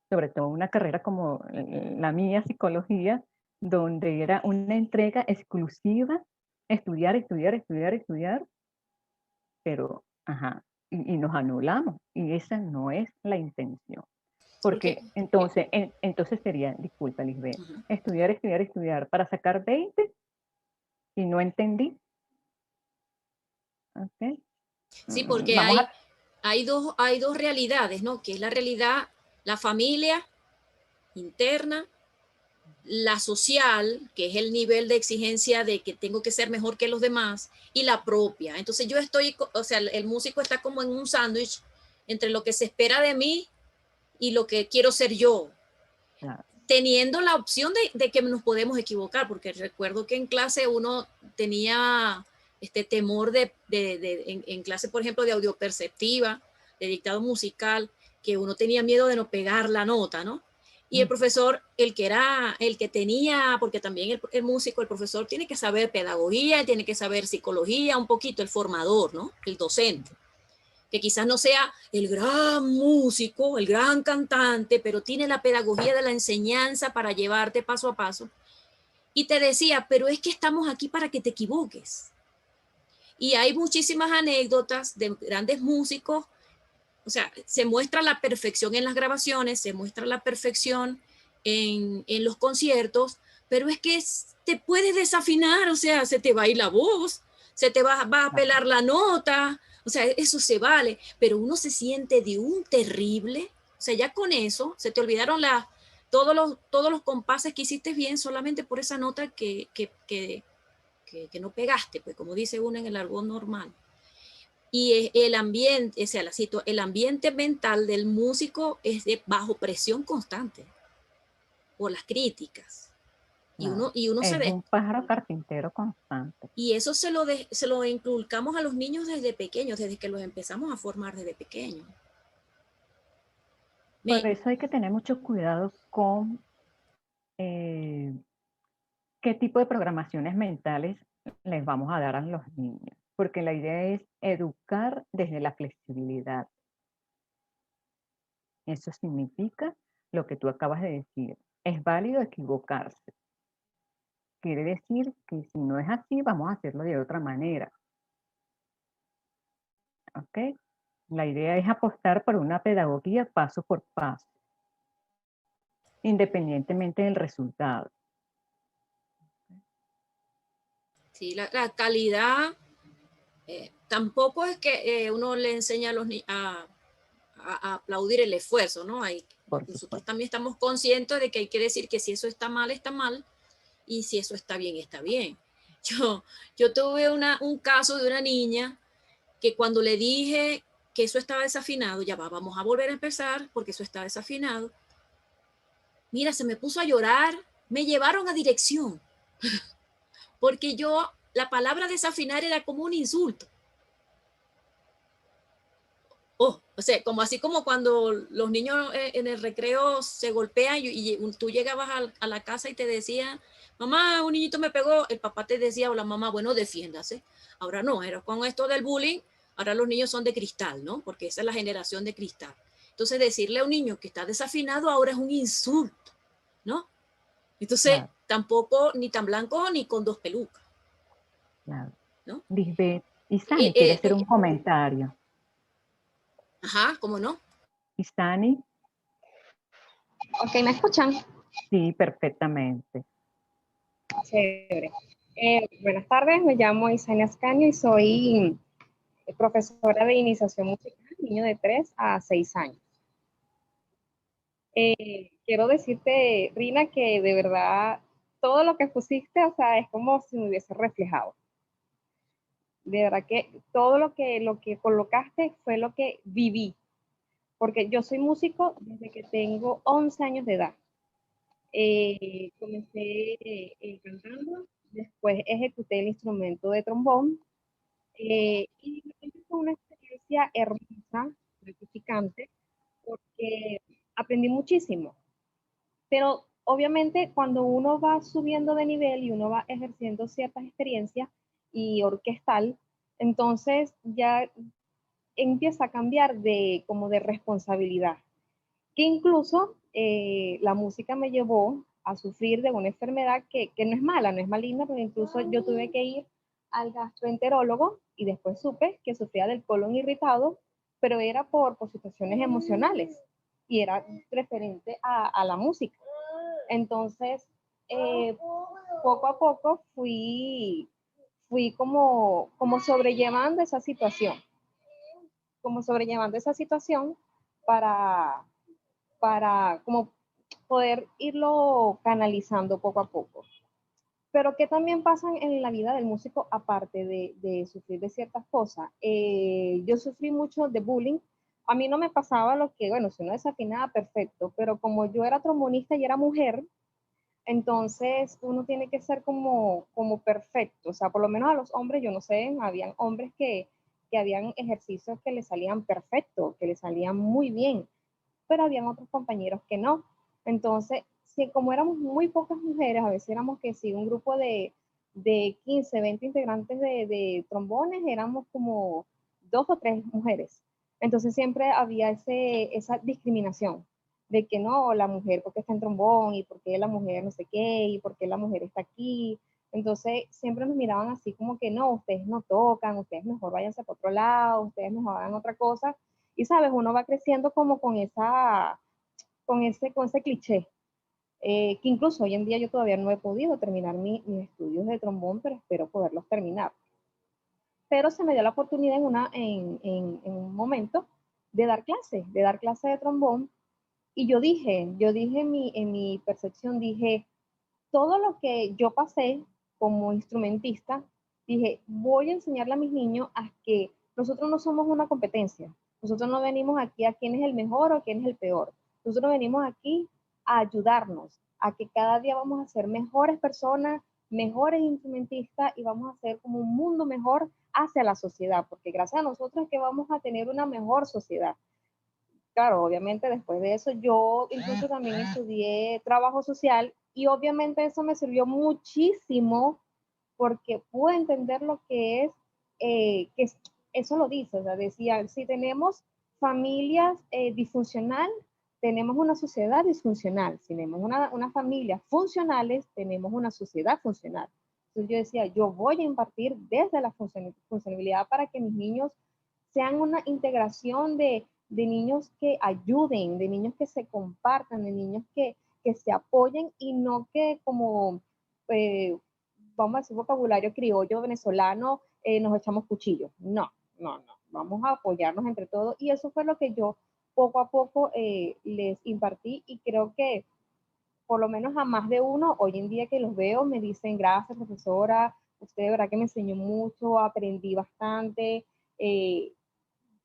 sobre todo una carrera como la mía, psicología, donde era una entrega exclusiva, estudiar, estudiar, estudiar, estudiar, pero, ajá, y nos anulamos, y esa no es la intención. Porque, Porque entonces sería, disculpa, Lisbeth, ujú. estudiar, estudiar, estudiar para sacar 20 y no entendí. ¿Ok? Sí, porque Vamos a... hay dos realidades, ¿no? Que es la realidad, la familia interna, la social, que es el nivel de exigencia de que tengo que ser mejor que los demás, y la propia. Entonces yo estoy, o sea, el músico está como en un sándwich entre lo que se espera de mí y lo que quiero ser yo, Claro, teniendo la opción de que nos podemos equivocar, porque recuerdo que en clase uno tenía este temor en clase, por ejemplo, de audioperceptiva, de dictado musical, que uno tenía miedo de no pegar la nota, ¿no? Y el profesor, el que tenía, porque también el músico, el profesor tiene que saber pedagogía, tiene que saber psicología, un poquito el formador, ¿no? El docente, que quizás no sea el gran músico, el gran cantante, pero tiene la pedagogía de la enseñanza para llevarte paso a paso. Y te decía, pero es que estamos aquí para que te equivoques. Y hay muchísimas anécdotas de grandes músicos, o sea, se muestra la perfección en las grabaciones, se muestra la perfección en los conciertos, pero es que te puedes desafinar, o sea, se te va a ir la voz, se te va a pelar la nota, o sea, eso se vale, pero uno se siente de un terrible, o sea, ya con eso se te olvidaron todos los compases que hiciste bien solamente por esa nota que no pegaste, pues como dice uno en el argot normal. Y el ambiente, o sea, el ambiente mental del músico es de bajo presión constante por las críticas. claro. Y uno se Es ve, un pájaro carpintero constante. y eso se lo inculcamos a los niños desde pequeños, desde que los empezamos a formar desde pequeños. Por eso hay que tener mucho cuidado con qué tipo de programaciones mentales les vamos a dar a los niños, porque la idea es educar desde la flexibilidad. Eso significa lo que tú acabas de decir. Es válido equivocarse. Quiere decir que si no es así, vamos a hacerlo de otra manera. ¿Ok? La idea es apostar por una pedagogía paso por paso, independientemente del resultado. Sí, la calidad, tampoco es que uno le enseña a los niños a aplaudir el esfuerzo, ¿no? Nosotros también estamos conscientes de que hay que decir que si eso está mal, y si eso está bien, está bien. Yo tuve un caso de una niña que cuando le dije que eso estaba desafinado, ya va, vamos a volver a empezar porque eso está desafinado. Mira, se me puso a llorar, me llevaron a dirección, porque la palabra desafinar era como un insulto. Oh, o sea, como así como cuando los niños en el recreo se golpean y tú llegabas a la casa y te decían, mamá, un niñito me pegó, el papá te decía o la mamá, bueno, defiéndase. Ahora no, era con esto del bullying, ahora los niños son de cristal, ¿no? Porque esa es la generación de cristal. Entonces decirle a un niño que está desafinado ahora es un insulto, ¿no? Entonces, Claro, tampoco ni tan blanco ni con dos pelucas, claro. ¿no? Lisbeth, Isani quiere hacer un comentario. Ajá, ¿cómo no? Isani, Ok, ¿me escuchan? sí, perfectamente. Chévere. Buenas tardes, me llamo Isania Ascanio y soy profesora de iniciación musical, niño de 3 a 6 años. Quiero decirte, Rina, que de verdad todo lo que pusiste, o sea, es como si me hubiese reflejado. De verdad que todo lo que colocaste fue lo que viví, porque yo soy músico desde que tengo 11 años de edad. Comencé cantando, después ejecuté el instrumento de trombón y fue una experiencia hermosa, gratificante, porque aprendí muchísimo. Pero obviamente cuando uno va subiendo de nivel y uno va ejerciendo ciertas experiencias y orquestal, entonces ya empieza a cambiar como de responsabilidad, que incluso la música me llevó a sufrir de una enfermedad que no es mala, no es maligna, pero incluso yo tuve que ir al gastroenterólogo y después supe que sufría del colon irritado, pero era por situaciones emocionales y era referente a la música. Entonces, poco a poco fui como sobrellevando esa situación, para como poder irlo canalizando poco a poco. Pero ¿qué también pasa en la vida del músico aparte de sufrir de ciertas cosas? Yo sufrí mucho de bullying. A mí no me pasaba lo que, bueno, si uno desafinaba, perfecto, pero como yo era trombonista y era mujer, entonces uno tiene que ser como perfecto. O sea, por lo menos a los hombres, yo no sé, habían hombres que habían ejercicios que les salían perfecto, que les salían muy bien, pero habían otros compañeros que no. Entonces, si, como éramos muy pocas mujeres, a veces éramos que si un grupo de 15, 20 integrantes de trombones, éramos como 2 o 3 mujeres. Entonces siempre había esa discriminación de que no, la mujer porque está en trombón y porque la mujer no sé qué y porque la mujer está aquí. Entonces siempre nos miraban así como que no, ustedes no tocan, ustedes mejor váyanse para otro lado, ustedes mejor hagan otra cosa. Y sabes, uno va creciendo como con ese cliché, que incluso hoy en día yo todavía no he podido terminar mis estudios de trombón, pero espero poderlos terminar. Pero se me dio la oportunidad en un momento de dar clase de trombón, y yo dije en mi percepción, dije, todo lo que yo pasé como instrumentista, dije, voy a enseñarle a mis niños a que nosotros no somos una competencia. Nosotros no venimos aquí a quién es el mejor o quién es el peor. Nosotros venimos aquí a ayudarnos, a que cada día vamos a ser mejores personas, mejores instrumentistas y vamos a hacer como un mundo mejor hacia la sociedad, porque gracias a nosotros es que vamos a tener una mejor sociedad. Claro, obviamente después de eso yo incluso también estudié trabajo social y obviamente eso me sirvió muchísimo porque pude entender lo que es, eso lo dice, o sea, decía, si tenemos familias disfuncional, tenemos una sociedad disfuncional. Si tenemos una familia funcionales, tenemos una sociedad funcional. Entonces yo decía, yo voy a impartir desde la funcionalidad para que mis niños sean una integración de niños que ayuden, de niños que se compartan, de niños que se apoyen y no que como, vamos a decir vocabulario criollo venezolano, nos echamos cuchillos. No, no, no. Vamos a apoyarnos entre todos y eso fue lo que yo poco a poco les impartí y creo que por lo menos a más de uno, hoy en día que los veo, me dicen, gracias profesora, usted de verdad que me enseñó mucho, aprendí bastante,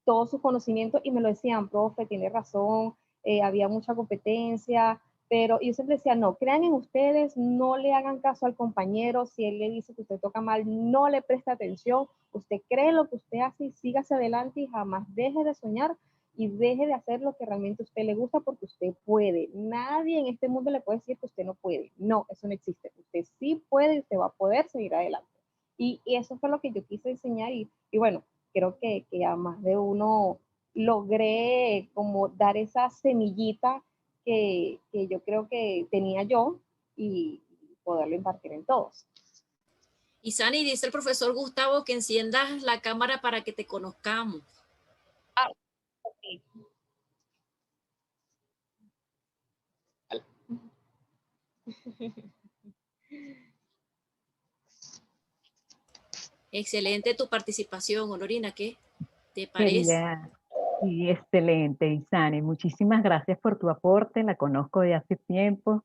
todos sus conocimientos y me lo decían, profe, tiene razón, había mucha competencia, pero yo siempre decía, no, crean en ustedes, no le hagan caso al compañero, si él le dice que usted toca mal, no le preste atención, usted cree lo que usted hace y sígase adelante y jamás deje de soñar y deje de hacer lo que realmente a usted le gusta porque usted puede. Nadie en este mundo le puede decir que usted no puede. No, eso no existe. Usted sí puede y usted va a poder seguir adelante. Y eso fue lo que yo quise enseñar y bueno, creo que a más de uno logré como dar esa semillita que yo creo que tenía yo y poderlo impartir en todos. Isani, dice el profesor Gustavo que enciendas la cámara para que te conozcamos. Ok. Excelente tu participación, Honorina, ¿qué te parece? Quería, sí, excelente, Isani. Muchísimas gracias por tu aporte. La conozco de hace tiempo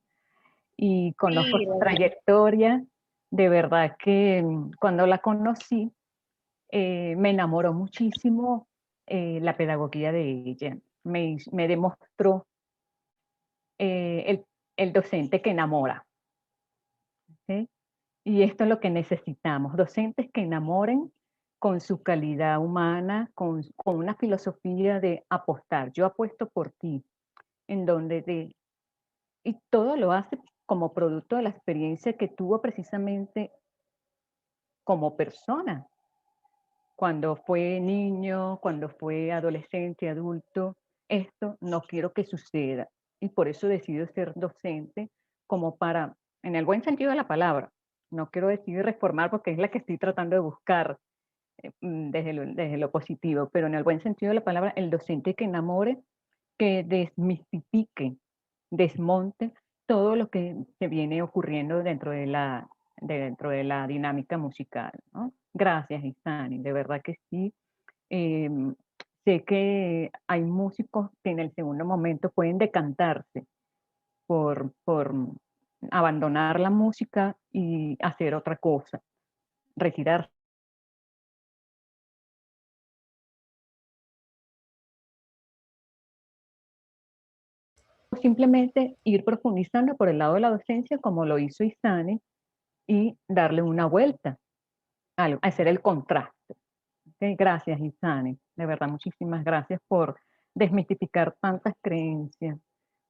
y conozco Sí, su trayectoria. De verdad que cuando la conocí, me enamoró muchísimo la pedagogía de ella. Me demostró el docente que enamora. ¿Sí? Y esto es lo que necesitamos, docentes que enamoren con su calidad humana, con una filosofía de apostar. Yo apuesto por ti, en donde y todo lo hace como producto de la experiencia que tuvo precisamente como persona, cuando fue niño, cuando fue adolescente, adulto. Esto no quiero que suceda y por eso decido ser docente como para, en el buen sentido de la palabra, no quiero decir reformar porque es la que estoy tratando de buscar desde lo positivo, pero en el buen sentido de la palabra, el docente que enamore, que desmistifique, desmonte todo lo que se viene ocurriendo dentro de la dinámica musical, ¿no? Gracias, Isani, de verdad que sí. Sé que hay músicos que en el segundo momento pueden decantarse por abandonar la música y hacer otra cosa, retirarse. Simplemente ir profundizando por el lado de la docencia como lo hizo Isani y darle una vuelta, hacer el contraste. ¿Okay? Gracias, Isani. De verdad, muchísimas gracias por desmitificar tantas creencias,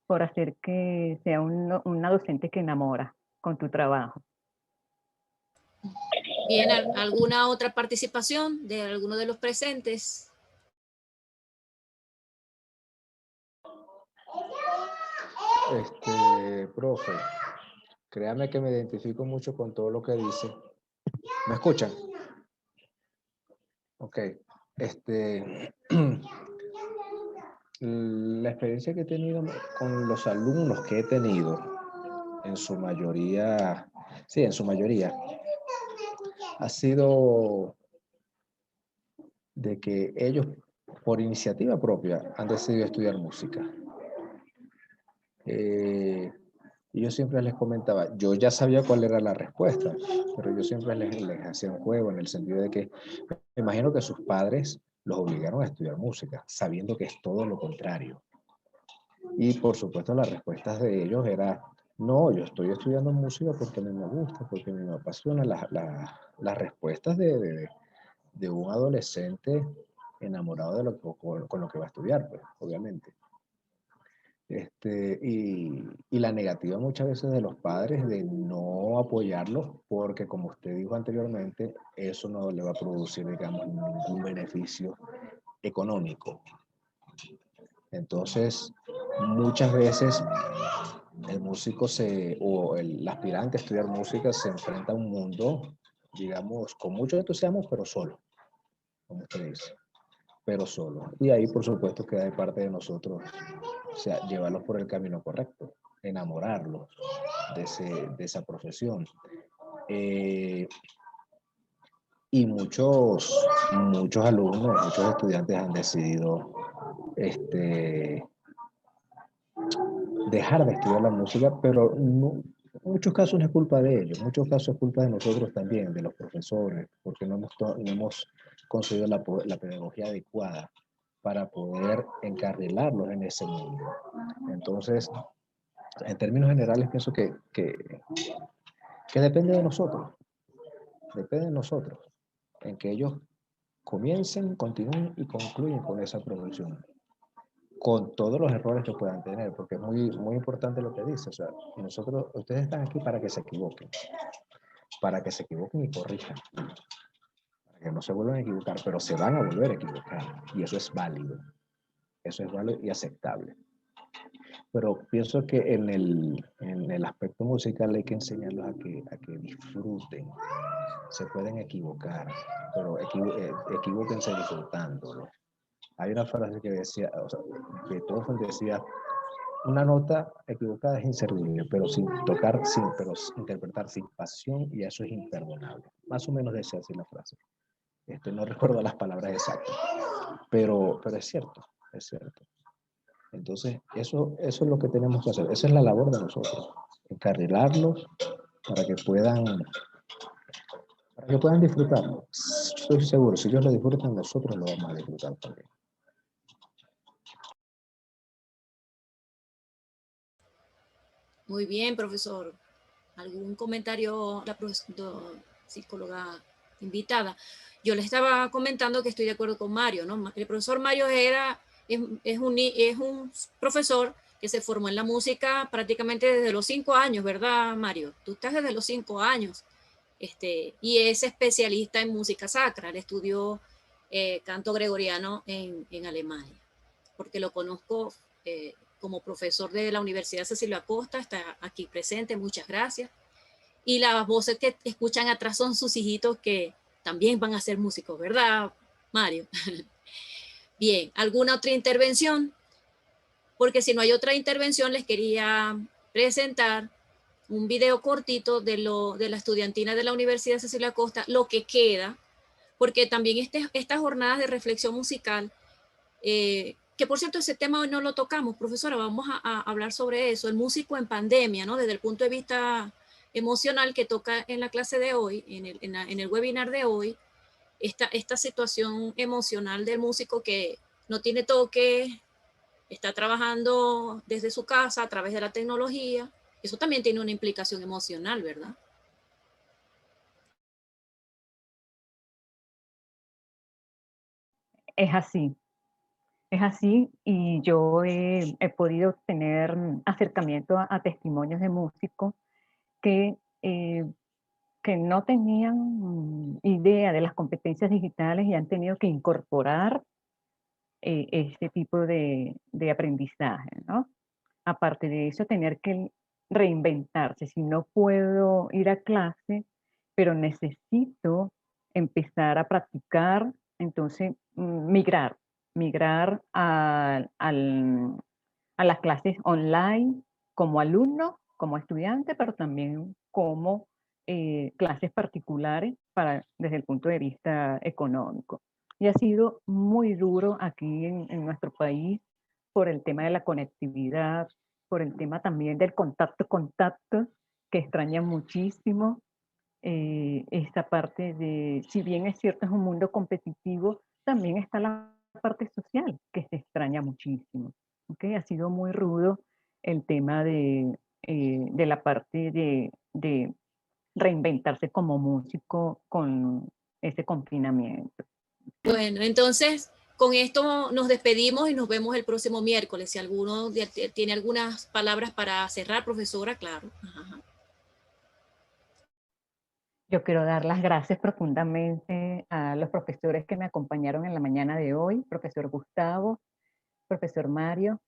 por hacer que sea una docente que enamora con tu trabajo. Bien, ¿alguna otra participación de alguno de los presentes? Profe, créame que me identifico mucho con todo lo que dice. ¿Me escuchan? Ok. La experiencia que he tenido con los alumnos que he tenido, en su mayoría, sí, en su mayoría, ha sido de que ellos, por iniciativa propia, han decidido estudiar música. Y yo siempre les comentaba, yo ya sabía cuál era la respuesta, pero yo siempre les hacía un juego en el sentido de que me imagino que sus padres los obligaron a estudiar música, sabiendo que es todo lo contrario. Y por supuesto las respuestas de ellos era, no, yo estoy estudiando música porque a mí me gusta, porque a mí me apasiona. Las respuestas de un adolescente enamorado de con lo que va a estudiar, pues, obviamente. Y la negativa muchas veces de los padres de no apoyarlos porque, como usted dijo anteriormente, eso no le va a producir, digamos, ningún beneficio económico. Entonces, muchas veces el músico o el aspirante a estudiar música se enfrenta a un mundo, digamos, con mucho entusiasmo, pero solo, como usted dice, pero solo. Y ahí, por supuesto, queda de parte de nosotros, o sea, llevarlos por el camino correcto, enamorarlos de esa profesión. Y muchos alumnos, muchos estudiantes han decidido dejar de estudiar la música, pero no, en muchos casos no es culpa de ellos, en muchos casos es culpa de nosotros también, de los profesores, porque no hemos conseguido la pedagogía adecuada para poder encarrilarlos en ese mundo. Entonces, en términos generales, pienso que depende de nosotros, en que ellos comiencen, continúen y concluyen con esa profesión, con todos los errores que puedan tener, porque es muy importante lo que dice. O sea, ustedes están aquí para que se equivoquen y corrijan, para que no se vuelvan a equivocar, pero se van a volver a equivocar, y eso es válido y aceptable. pero pienso que en el aspecto musical hay que enseñarlos a que disfruten. Se pueden equivocar, pero equivóquense disfrutándolo. Hay una frase que decía, o sea, Beethoven decía, una nota equivocada es inservible, pero sin tocar, pero interpretar sin pasión, y eso es imperdonable. Más o menos decía así la frase. No recuerdo las palabras exactas, pero es cierto, es cierto. Entonces, eso es lo que tenemos que hacer. Esa es la labor de nosotros, encarrilarlos para que puedan disfrutarlo. Estoy seguro, si ellos lo disfrutan, nosotros lo vamos a disfrutar también. Muy bien, profesor. ¿Algún comentario, la psicóloga invitada? Yo le estaba comentando que estoy de acuerdo con Mario, ¿no? El profesor Mario es un profesor que se formó en la música prácticamente desde los 5 años, ¿verdad, Mario? Tú estás desde los 5 años. Y es especialista en música sacra. Él estudió canto gregoriano en Alemania, porque lo conozco como profesor de la Universidad Cecilio Acosta, está aquí presente, muchas gracias. Y las voces que escuchan atrás son sus hijitos que también van a ser músicos, ¿verdad, Mario? Bien, ¿alguna otra intervención? Porque si no hay otra intervención, les quería presentar un video cortito de la estudiantina de la Universidad Cecilia Acosta, lo que queda, porque también estas jornadas de reflexión musical, que por cierto ese tema hoy no lo tocamos, profesora, vamos a hablar sobre eso, el músico en pandemia, ¿no? Desde el punto de vista emocional que toca en la clase de hoy, en el webinar de hoy, esta situación emocional del músico que no tiene toque, está trabajando desde su casa a través de la tecnología. Eso también tiene una implicación emocional, ¿verdad? Es así. Es así, y yo he podido tener acercamiento a testimonios de músicos que, que no tenían idea de las competencias digitales y han tenido que incorporar este tipo de aprendizaje, ¿no? Aparte de eso, tener que reinventarse. Si no puedo ir a clase, pero necesito empezar a practicar, entonces migrar a las clases online como alumno, como estudiante, pero también como clases particulares desde el punto de vista económico. Y ha sido muy duro aquí en nuestro país por el tema de la conectividad, por el tema también del contacto, que extraña muchísimo. Esta parte de, si bien es cierto, es un mundo competitivo, también está la parte social, que se extraña muchísimo. ¿Okay? Ha sido muy rudo el tema de la parte de reinventarse como músico con ese confinamiento. Bueno, entonces con esto nos despedimos y nos vemos el próximo miércoles. Si alguno tiene algunas palabras para cerrar, profesora, claro. Ajá. Yo quiero dar las gracias profundamente a los profesores que me acompañaron en la mañana de hoy, profesor Gustavo, profesor Mario,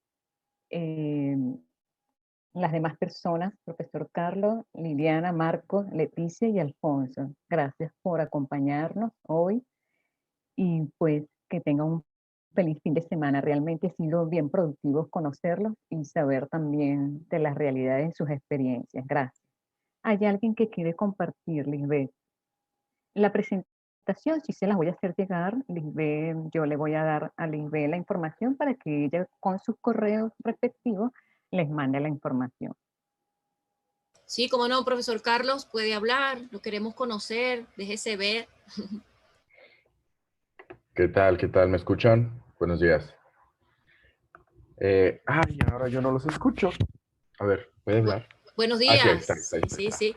las demás personas, profesor Carlos, Liliana, Marcos, Leticia y Alfonso. Gracias por acompañarnos hoy y pues que tengan un feliz fin de semana. Realmente ha sido bien productivo conocerlos y saber también de las realidades de sus experiencias. Gracias. ¿Hay alguien que quiere compartir, Lisbeth? La presentación sí se las voy a hacer llegar, Lisbeth, yo le voy a dar a Lisbeth la información para que ella con sus correos respectivos les mande la información. Sí, como no, profesor Carlos, puede hablar, lo queremos conocer, déjese ver. ¿Qué tal? ¿Qué tal? ¿Me escuchan? Buenos días. Ahora yo no los escucho. A ver, ¿puede hablar? Buenos Sí, ahí días. está, ahí está. Sí.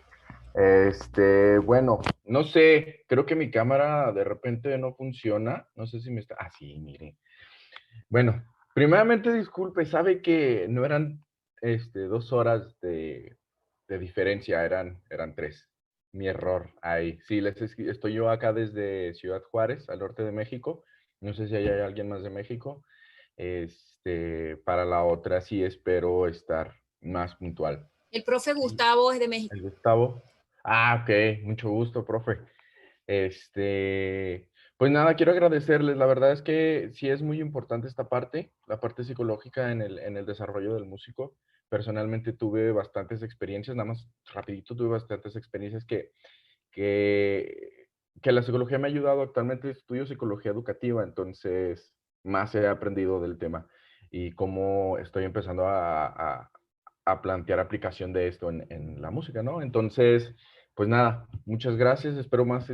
Bueno, no sé, creo que mi cámara de repente no funciona. No sé si me está... sí, mire. Bueno, primeramente disculpe, sabe que no eran 2 horas de diferencia, eran 3. Mi error ahí. Sí, estoy yo acá desde Ciudad Juárez, al norte de México. No sé si hay alguien más de México. Para la otra sí espero estar más puntual. El profe Gustavo es de México. El Gustavo. Ah, ok, mucho gusto, profe. Pues nada, quiero agradecerles. La verdad es que sí es muy importante esta parte, la parte psicológica en el desarrollo del músico. Personalmente tuve bastantes experiencias, nada más rapidito tuve bastantes experiencias que, que la psicología me ha ayudado. Actualmente estudio psicología educativa, entonces más he aprendido del tema y cómo estoy empezando a plantear aplicación de esto en la música, ¿no? Entonces, pues nada, muchas gracias. Espero más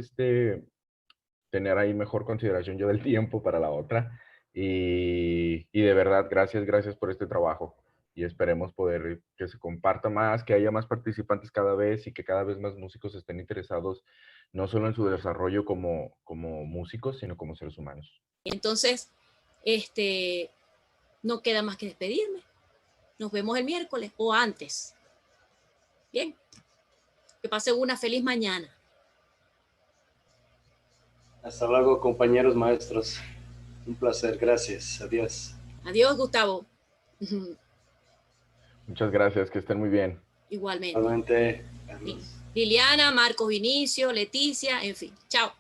tener ahí mejor consideración yo del tiempo para la otra. Y de verdad, gracias por este trabajo. Y esperemos poder que se comparta más, que haya más participantes cada vez y que cada vez más músicos estén interesados no solo en su desarrollo como músicos, sino como seres humanos. Entonces, no queda más que despedirme. Nos vemos el miércoles o antes. Bien. Que pasen una feliz mañana. Hasta luego, compañeros maestros. Un placer, gracias. Adiós. Adiós, Gustavo. Muchas gracias, que estén muy bien. Igualmente. Igualmente. Liliana, Marcos Vinicio, Leticia, en fin. Chao.